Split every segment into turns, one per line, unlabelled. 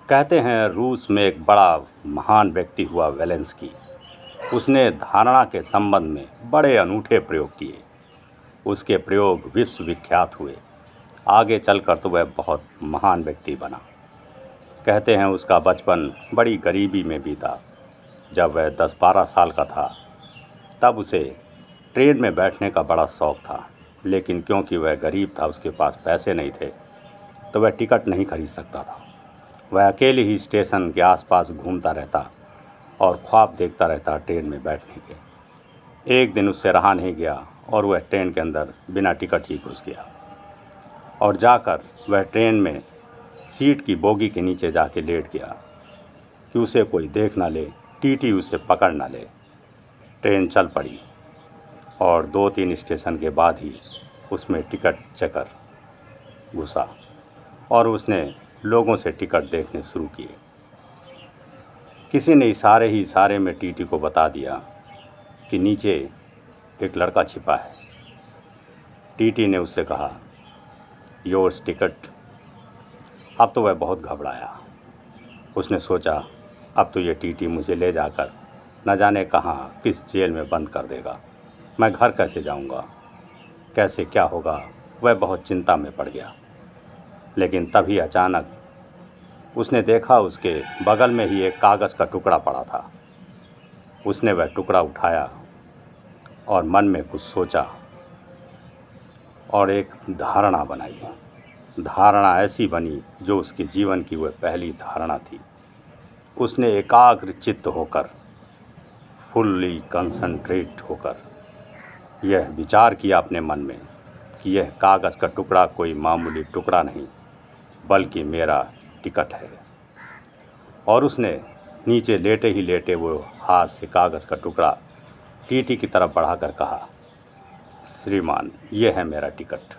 कहते हैं रूस में एक बड़ा महान व्यक्ति हुआ वेलेंस्की। उसने धारणा के संबंध में बड़े अनूठे प्रयोग किए। उसके प्रयोग विश्व विख्यात हुए। आगे चलकर तो वह बहुत महान व्यक्ति बना। कहते हैं उसका बचपन बड़ी गरीबी में बीता। जब वह 10-12 साल का था तब उसे ट्रेन में बैठने का बड़ा शौक़ था, लेकिन क्योंकि वह गरीब था, उसके पास पैसे नहीं थे, तो वह टिकट नहीं खरीद सकता था। वह अकेले ही स्टेशन के आसपास घूमता रहता और ख्वाब देखता रहता ट्रेन में बैठने के। एक दिन उससे रहा नहीं गया और वह ट्रेन के अंदर बिना टिकट ही घुस गया और जाकर वह ट्रेन में सीट की बोगी के नीचे जाके लेट गया कि उसे कोई देख ना ले, टीटी उसे पकड़ ना ले। ट्रेन चल पड़ी और 2-3 स्टेशन के बाद ही उसमें टिकट चेकर घुसा और उसने लोगों से टिकट देखने शुरू किए। किसी ने इशारे में टीटी को बता दिया कि नीचे एक लड़का छिपा है। टीटी ने उससे कहा, योर्स टिकट। अब तो वह बहुत घबराया। उसने सोचा, अब तो ये टीटी मुझे ले जाकर न जाने कहाँ किस जेल में बंद कर देगा। मैं घर कैसे जाऊँगा, कैसे क्या होगा। वह बहुत चिंता में पड़ गया। लेकिन तभी अचानक उसने देखा उसके बगल में ही एक कागज़ का टुकड़ा पड़ा था। उसने वह टुकड़ा उठाया और मन में कुछ सोचा और एक धारणा बनाई। धारणा ऐसी बनी जो उसके जीवन की वह पहली धारणा थी। उसने एकाग्र चित्त होकर, फुल्ली कंसंट्रेट होकर यह विचार किया अपने मन में कि यह कागज़ का टुकड़ा कोई मामूली टुकड़ा नहीं, बल्कि मेरा टिकट है। और उसने नीचे लेटे ही लेटे वो हाथ से कागज़ का टुकड़ा टीटी की तरफ बढ़ाकर कहा, श्रीमान, यह है मेरा टिकट।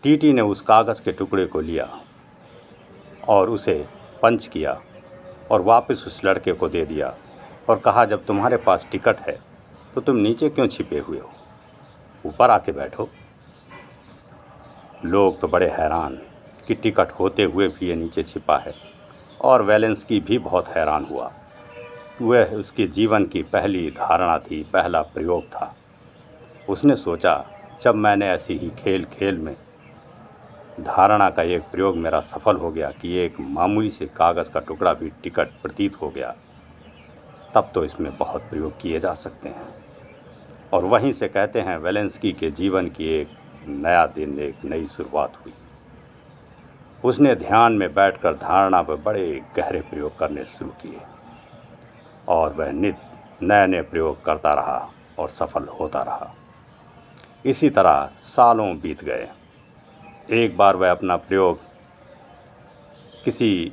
टीटी ने उस कागज़ के टुकड़े को लिया और उसे पंच किया और वापस उस लड़के को दे दिया और कहा, जब तुम्हारे पास टिकट है तो तुम नीचे क्यों छिपे हुए हो, ऊपर आके बैठो। लोग तो बड़े हैरान कि टिकट होते हुए भी ये नीचे छिपा है, और वेलेंस्की भी बहुत हैरान हुआ। वह उसके जीवन की पहली धारणा थी, पहला प्रयोग था। उसने सोचा, जब मैंने ऐसी ही खेल खेल में धारणा का एक प्रयोग मेरा सफल हो गया कि एक मामूली से कागज़ का टुकड़ा भी टिकट प्रतीत हो गया, तब तो इसमें बहुत प्रयोग किए जा सकते हैं। और वहीं से कहते हैं वेलेंस्की के जीवन की एक नया दिन, एक नई शुरुआत हुई। उसने ध्यान में बैठकर धारणा पर बड़े गहरे प्रयोग करने शुरू किए और वह नित्य नए नए प्रयोग करता रहा और सफल होता रहा। इसी तरह सालों बीत गए। एक बार वह अपना प्रयोग किसी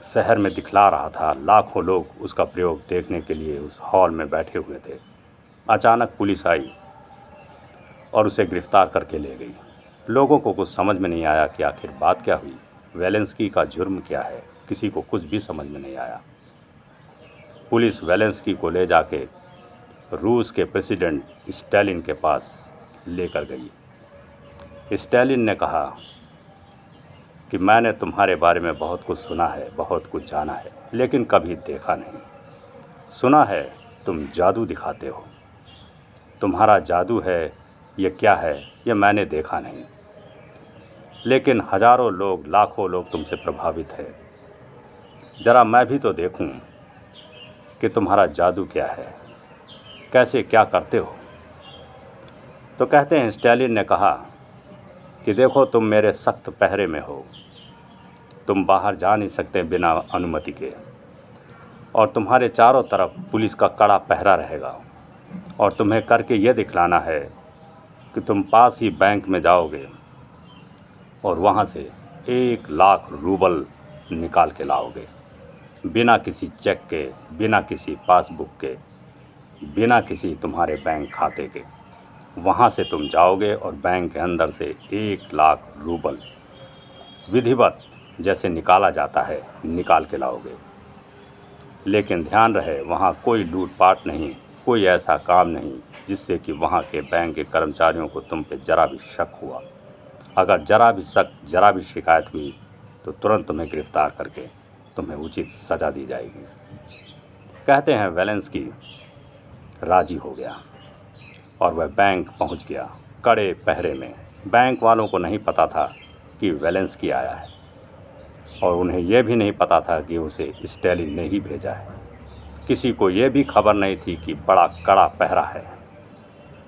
शहर में दिखला रहा था। लाखों लोग उसका प्रयोग देखने के लिए उस हॉल में बैठे हुए थे। अचानक पुलिस आई और उसे गिरफ्तार करके ले गई। लोगों को कुछ समझ में नहीं आया कि आखिर बात क्या हुई, वेलेंस्की का जुर्म क्या है। किसी को कुछ भी समझ में नहीं आया। पुलिस वेलेंस्की को ले जाके रूस के प्रेसिडेंट स्टालिन के पास लेकर गई। स्टालिन ने कहा कि मैंने तुम्हारे बारे में बहुत कुछ सुना है, बहुत कुछ जाना है, लेकिन कभी देखा नहीं। सुना है तुम जादू दिखाते हो। तुम्हारा जादू है, ये क्या है, ये मैंने देखा नहीं, लेकिन हज़ारों लोग, लाखों लोग तुमसे प्रभावित है। ज़रा मैं भी तो देखूं कि तुम्हारा जादू क्या है, कैसे क्या करते हो। तो कहते हैं स्टालिन ने कहा कि देखो, तुम मेरे सख्त पहरे में हो। तुम बाहर जा नहीं सकते बिना अनुमति के, और तुम्हारे चारों तरफ पुलिस का कड़ा पहरा रहेगा। और तुम्हें करके ये दिखलाना है कि तुम पास ही बैंक में जाओगे और वहाँ से 1 लाख रूबल निकाल के लाओगे, बिना किसी चेक के, बिना किसी पासबुक के, बिना किसी तुम्हारे बैंक खाते के। वहाँ से तुम जाओगे और बैंक के अंदर से 1 लाख रूबल विधिवत जैसे निकाला जाता है निकाल के लाओगे। लेकिन ध्यान रहे, वहाँ कोई लूटपाट नहीं, कोई ऐसा काम नहीं जिससे कि वहाँ के बैंक के कर्मचारियों को तुम पे जरा भी शक हुआ। अगर जरा भी शक, जरा भी शिकायत हुई तो तुरंत तुम्हें गिरफ्तार करके तुम्हें उचित सज़ा दी जाएगी। कहते हैं वेलेंस्की राजी हो गया और वह बैंक पहुंच गया कड़े पहरे में। बैंक वालों को नहीं पता था कि वेलेंस्की आया है और उन्हें यह भी नहीं पता था कि उसे स्टालिन ने ही भेजा है। किसी को यह भी खबर नहीं थी कि बड़ा कड़ा पहरा है,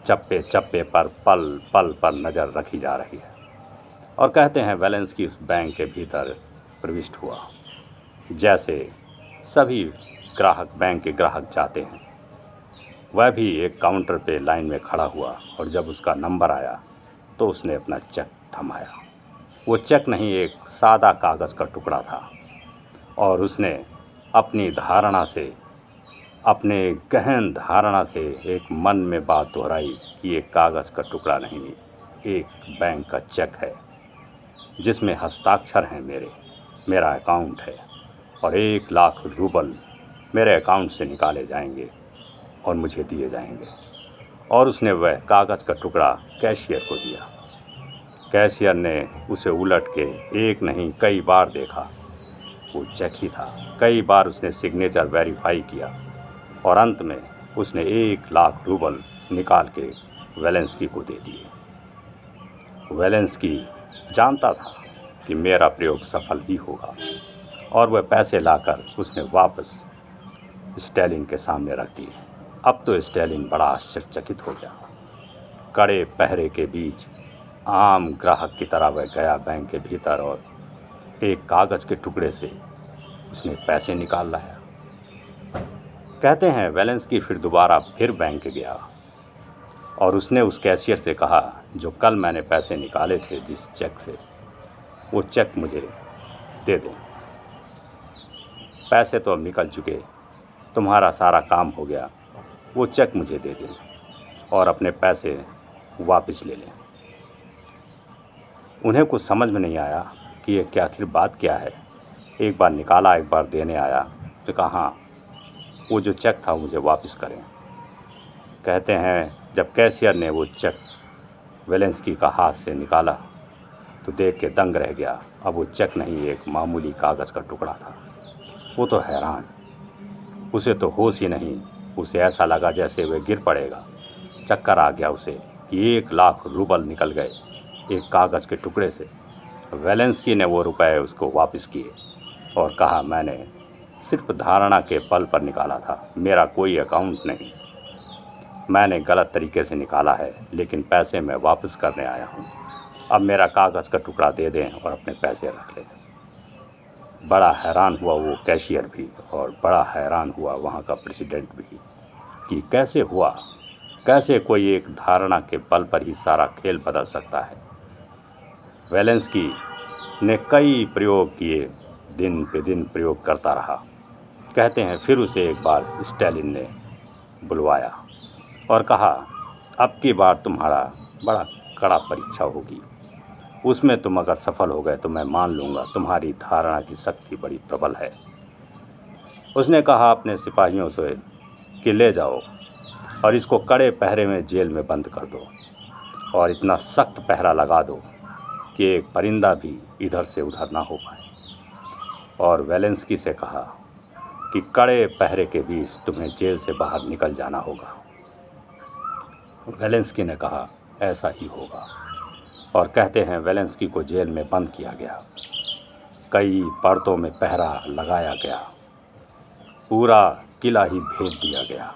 चप्पे चप्पे पर पल पल पर नज़र रखी जा रही है। और कहते हैं वेलेंस्की उस बैंक के भीतर प्रविष्ट हुआ जैसे सभी ग्राहक बैंक के ग्राहक जाते हैं। वह भी एक काउंटर पे लाइन में खड़ा हुआ और जब उसका नंबर आया तो उसने अपना चेक थमाया। वो चेक नहीं, एक सादा कागज़ का टुकड़ा था और उसने अपनी धारणा से, अपने गहन धारणा से एक मन में बात दोहराई कि ये कागज़ का टुकड़ा नहीं, एक बैंक का चेक है जिसमें हस्ताक्षर हैं मेरा अकाउंट है और 1,00,000 रूबल मेरे अकाउंट से निकाले जाएंगे और मुझे दिए जाएंगे। और उसने वह कागज़ का टुकड़ा कैशियर को दिया। कैशियर ने उसे उलट के एक नहीं कई बार देखा, वो चेक ही था। कई बार उसने सिग्नेचर वेरीफाई किया और अंत में उसने 1,00,000 रूबल निकाल के वेलेंस्की को दे दिए। वेलेंस्की जानता था कि मेरा प्रयोग सफल ही होगा और वह पैसे लाकर उसने वापस स्टालिन के सामने रख दिए। अब तो स्टालिन बड़ा आश्चर्यचकित हो गया। कड़े पहरे के बीच आम ग्राहक की तरह वह गया बैंक के भीतर और एक कागज़ के टुकड़े से उसने पैसे निकाल लाया। कहते हैं वेलेंस्की फिर दोबारा बैंक गया और उसने उस कैशियर से कहा, जो कल मैंने पैसे निकाले थे जिस चेक से, वो चेक मुझे दे दें। पैसे तो अब निकल चुके, तुम्हारा सारा काम हो गया, वो चेक मुझे दे दें और अपने पैसे वापस ले लें। उन्हें कुछ समझ में नहीं आया कि ये क्या आखिर बात क्या है। एक बार निकाला, एक बार देने आया, तो कहा हाँ वो जो चेक था मुझे वापस करें। कहते हैं जब कैशियर ने वो चेक वेलेंस्की का हाथ से निकाला तो देख के दंग रह गया। अब वो चेक नहीं, एक मामूली कागज़ का टुकड़ा था। वो तो हैरान, उसे तो होश ही नहीं। उसे ऐसा लगा जैसे वह गिर पड़ेगा। चक्कर आ गया उसे कि 1,00,000 रूबल निकल गए एक कागज़ के टुकड़े से। वेलेंस्की ने वो रुपए उसको वापस किए और कहा, मैंने सिर्फ धारणा के बल पर निकाला था, मेरा कोई अकाउंट नहीं, मैंने गलत तरीके से निकाला है, लेकिन पैसे मैं वापस करने आया हूँ। अब मेरा कागज़ का टुकड़ा दे दें और अपने पैसे रख लें। बड़ा हैरान हुआ वो कैशियर भी और बड़ा हैरान हुआ वहाँ का प्रेसिडेंट भी कि कैसे हुआ, कैसे कोई एक धारणा के बल पर ही सारा खेल बदल सकता है। वेलेंस्की ने कई प्रयोग किए, दिन पे दिन प्रयोग करता रहा। कहते हैं फिर उसे एक बार स्टालिन ने बुलवाया और कहा, अब की बार तुम्हारा बड़ा कड़ा परीक्षा होगी, उसमें तुम अगर सफल हो गए तो मैं मान लूँगा तुम्हारी धारणा की शक्ति बड़ी प्रबल है। उसने कहा अपने सिपाहियों से कि ले जाओ और इसको कड़े पहरे में जेल में बंद कर दो और इतना सख्त पहरा लगा दो कि एक परिंदा भी इधर से उधर ना हो पाए। और वेलेंस्की से कहा कि कड़े पहरे के बीच तुम्हें जेल से बाहर निकल जाना होगा। वेलेंस्की ने कहा ऐसा ही होगा और कहते हैं वेलेंस्की को जेल में बंद किया गया। कई परतों में पहरा लगाया गया, पूरा किला ही भेद दिया गया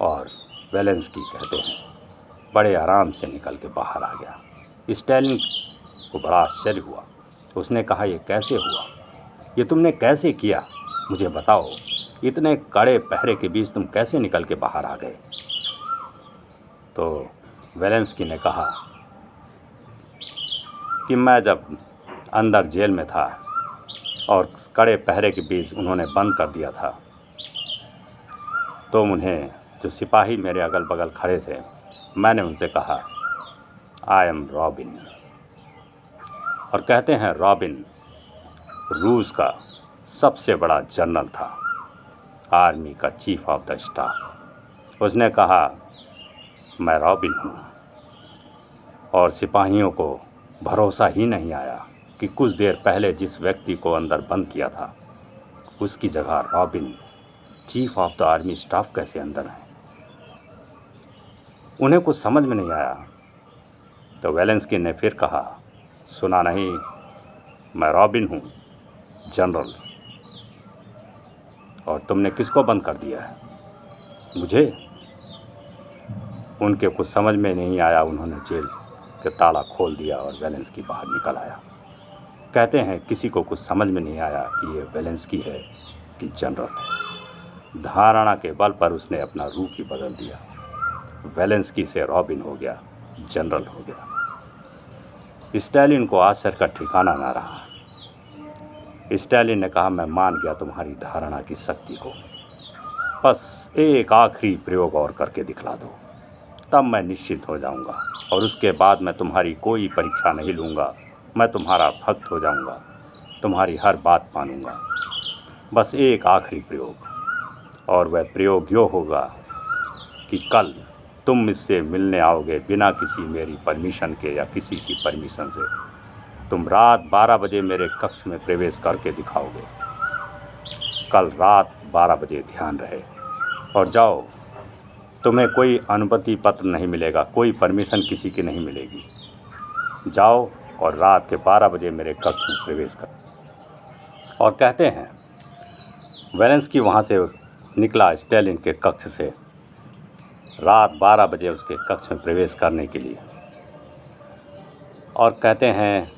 और वेलेंस्की कहते हैं बड़े आराम से निकल के बाहर आ गया। स्टालिन को बड़ा आश्चर्य हुआ। उसने कहा, ये कैसे हुआ, ये तुमने कैसे किया, मुझे बताओ, इतने कड़े पहरे के बीच तुम कैसे निकल के बाहर आ गए। तो वेलेंस्की ने कहा कि मैं जब अंदर जेल में था और कड़े पहरे के बीच उन्होंने बंद कर दिया था, तो उन्हें जो सिपाही मेरे अगल बगल खड़े थे, मैंने उनसे कहा आई एम रॉबिन। और कहते हैं रॉबिन रूस का सबसे बड़ा जनरल था, आर्मी का चीफ ऑफ द स्टाफ। उसने कहा मैं रॉबिन हूँ और सिपाहियों को भरोसा ही नहीं आया कि कुछ देर पहले जिस व्यक्ति को अंदर बंद किया था उसकी जगह robin, chief of the army staff, कैसे अंदर है। उन्हें कुछ समझ में नहीं आया। तो वेलेंस्की ने फिर कहा, सुना नहीं, मैं रॉबिन हूँ, जनरल। और तुमने किसको बंद कर दिया है? मुझे। उनके कुछ समझ में नहीं आया। उन्होंने जेल के ताला खोल दिया और वेलेंस्की बाहर निकल आया। कहते हैं किसी को कुछ समझ में नहीं आया कि ये वेलेंस्की है कि जनरल है। धारणा के बल पर उसने अपना रूप ही बदल दिया। वेलेंस्की से रॉबिन हो गया, जनरल हो गया। स्टालिन को आश्चर्य का ठिकाना ना रहा। स्टालिन ने कहा, मैं मान गया तुम्हारी धारणा की शक्ति को, बस एक आखिरी प्रयोग और करके दिखला दो, तब मैं निश्चित हो जाऊंगा और उसके बाद मैं तुम्हारी कोई परीक्षा नहीं लूँगा। मैं तुम्हारा भक्त हो जाऊंगा, तुम्हारी हर बात मानूंगा। बस एक आखिरी प्रयोग, और वह प्रयोग यो होगा कि कल तुम मुझसे मिलने आओगे बिना किसी मेरी परमिशन के या किसी की परमिशन से। तुम रात 12 बजे मेरे कक्ष में प्रवेश करके दिखाओगे। कल रात 12 बजे, ध्यान रहे। और जाओ, तुम्हें कोई अनुमति पत्र नहीं मिलेगा, कोई परमिशन किसी की नहीं मिलेगी। जाओ और रात के 12 बजे मेरे कक्ष में प्रवेश कर। और कहते हैं वेलेंस्की वहाँ से निकला स्टालिन के कक्ष से रात 12 बजे उसके कक्ष में प्रवेश करने के लिए। और कहते हैं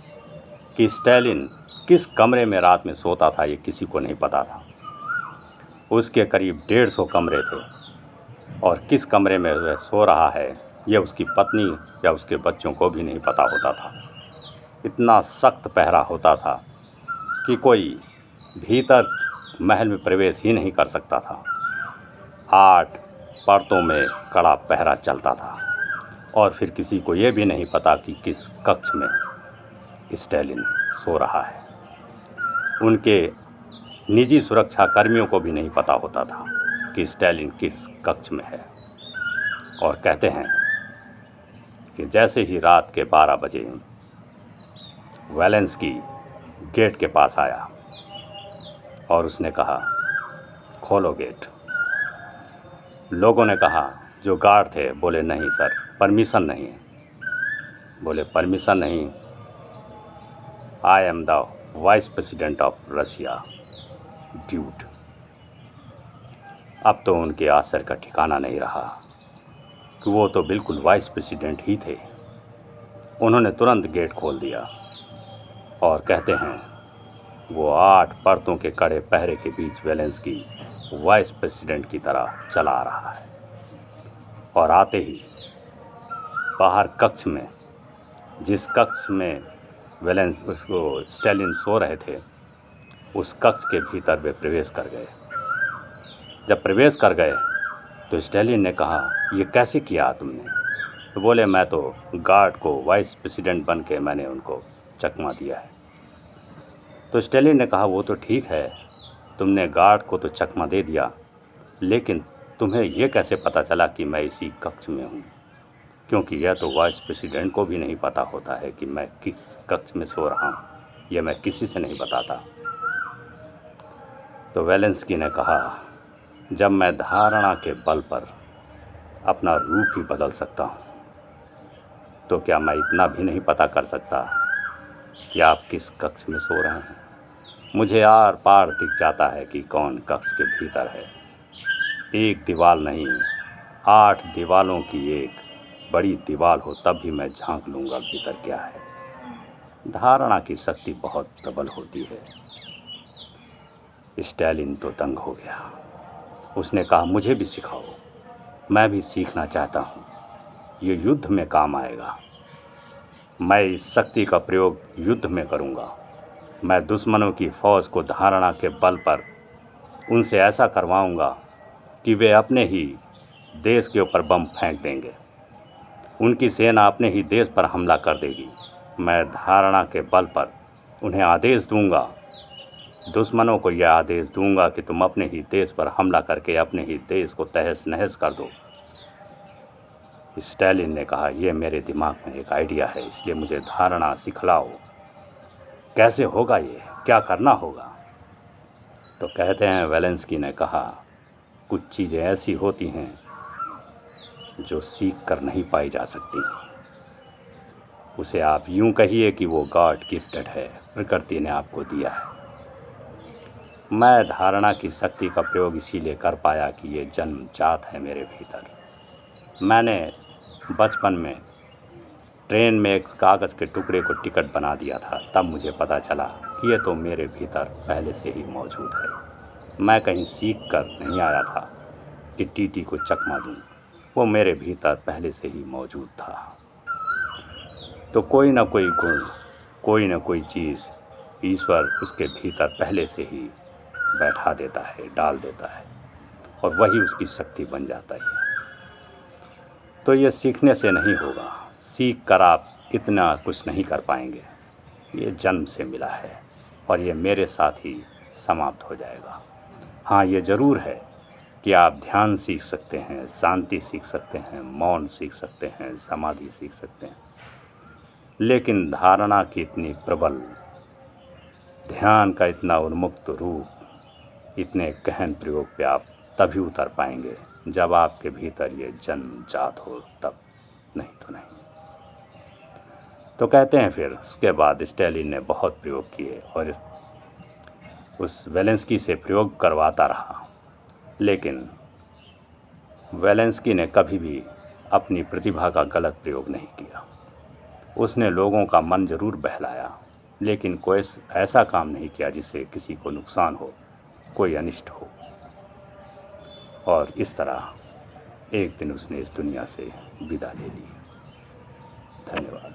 कि स्टालिन किस कमरे में रात में सोता था ये किसी को नहीं पता था। उसके करीब 150 कमरे थे, और किस कमरे में वह सो रहा है यह उसकी पत्नी या उसके बच्चों को भी नहीं पता होता था। इतना सख्त पहरा होता था कि कोई भीतर महल में प्रवेश ही नहीं कर सकता था। 8 परतों में कड़ा पहरा चलता था, और फिर किसी को ये भी नहीं पता कि किस कक्ष में स्टालिन सो रहा है। उनके निजी सुरक्षा कर्मियों को भी नहीं पता होता था कि स्टालिन किस कक्ष में है। और कहते हैं कि जैसे ही रात के 12 बजे वेलेंस्की गेट के पास आया और उसने कहा, खोलो गेट। लोगों ने कहा, जो गार्ड थे, बोले नहीं सर, परमिशन नहीं है। बोले परमिशन नहीं, I am the vice president of Russia, dude. अब तो उनके आश्चर्य का ठिकाना नहीं रहा कि वो तो बिल्कुल वाइस प्रेसिडेंट ही थे। उन्होंने तुरंत गेट खोल दिया और कहते हैं वो 8 परतों के कड़े पहरे के बीच वेलेंस्की वाइस प्रेसिडेंट की तरह चला आ रहा है। और आते ही बाहर कक्ष में, जिस कक्ष में स्टालिन सो रहे थे, उस कक्ष के भीतर वे प्रवेश कर गए। जब प्रवेश कर गए तो स्टालिन ने कहा, ये कैसे किया तुमने? तो बोले, मैं तो गार्ड को वाइस प्रेसिडेंट बन के मैंने उनको चकमा दिया है। तो स्टालिन ने कहा, वो तो ठीक है, तुमने गार्ड को तो चकमा दे दिया, लेकिन तुम्हें यह कैसे पता चला कि मैं इसी कक्ष में हूँ? क्योंकि यह तो वाइस प्रेसिडेंट को भी नहीं पता होता है कि मैं किस कक्ष में सो रहा हूँ। यह मैं किसी से नहीं बताता। तो वेलेंस्की ने कहा, जब मैं धारणा के बल पर अपना रूप ही बदल सकता हूँ, तो क्या मैं इतना भी नहीं पता कर सकता कि आप किस कक्ष में सो रहे हैं? मुझे आर पार दिख जाता है कि कौन कक्ष के भीतर है। एक दीवार नहीं, 8 दीवारों की एक बड़ी दीवार हो तब भी मैं झांक लूँगा भीतर क्या है। धारणा की शक्ति बहुत प्रबल होती है। स्टालिन तो दंग हो गया। उसने कहा, मुझे भी सिखाओ, मैं भी सीखना चाहता हूँ, ये युद्ध में काम आएगा। मैं इस शक्ति का प्रयोग युद्ध में करूँगा। मैं दुश्मनों की फ़ौज को धारणा के बल पर उनसे ऐसा करवाऊँगा कि वे अपने ही देश के ऊपर बम फेंक देंगे। उनकी सेना अपने ही देश पर हमला कर देगी। मैं धारणा के बल पर उन्हें आदेश दूंगा, दुश्मनों को यह आदेश दूंगा कि तुम अपने ही देश पर हमला करके अपने ही देश को तहस नहस कर दो। स्टालिन ने कहा, यह मेरे दिमाग में एक आइडिया है, इसलिए मुझे धारणा सिखलाओ। कैसे होगा ये, क्या करना होगा? तो कहते हैं वेलेंस्की ने कहा, कुछ चीज़ें ऐसी होती हैं जो सीख कर नहीं पाई जा सकती। उसे आप यूं कहिए कि वो गॉड गिफ्टेड है, प्रकृति ने आपको दिया है। मैं धारणा की शक्ति का प्रयोग इसीलिए कर पाया कि ये जन्मजात है मेरे भीतर। मैंने बचपन में ट्रेन में एक कागज़ के टुकड़े को टिकट बना दिया था, तब मुझे पता चला कि ये तो मेरे भीतर पहले से ही मौजूद है। मैं कहीं सीख कर नहीं आया था कि टीटी को चकमा दूं, वो मेरे भीतर पहले से ही मौजूद था। तो कोई ना कोई गुण, कोई ना कोई चीज़ ईश्वर उसके भीतर पहले से ही बैठा देता है, डाल देता है, और वही उसकी शक्ति बन जाता है। तो ये सीखने से नहीं होगा, सीख कर आप इतना कुछ नहीं कर पाएंगे। ये जन्म से मिला है और ये मेरे साथ ही समाप्त हो जाएगा। हाँ, ये ज़रूर है कि आप ध्यान सीख सकते हैं, शांति सीख सकते हैं, मौन सीख सकते हैं, समाधि सीख सकते हैं, लेकिन धारणा की इतनी प्रबल, ध्यान का इतना उन्मुक्त रूप, इतने गहन प्रयोग पे आप तभी उतर पाएंगे जब आपके भीतर ये जन्मजात हो, तब, नहीं तो नहीं। तो कहते हैं फिर उसके बाद स्टालिन ने बहुत प्रयोग किए और उस वेलेंस्की से प्रयोग करवाता रहा, लेकिन वेलेंस्की ने कभी भी अपनी प्रतिभा का गलत प्रयोग नहीं किया। उसने लोगों का मन ज़रूर बहलाया, लेकिन कोई ऐसा काम नहीं किया जिससे किसी को नुकसान हो, कोई अनिष्ट हो। और इस तरह एक दिन उसने इस दुनिया से विदा ले ली। धन्यवाद।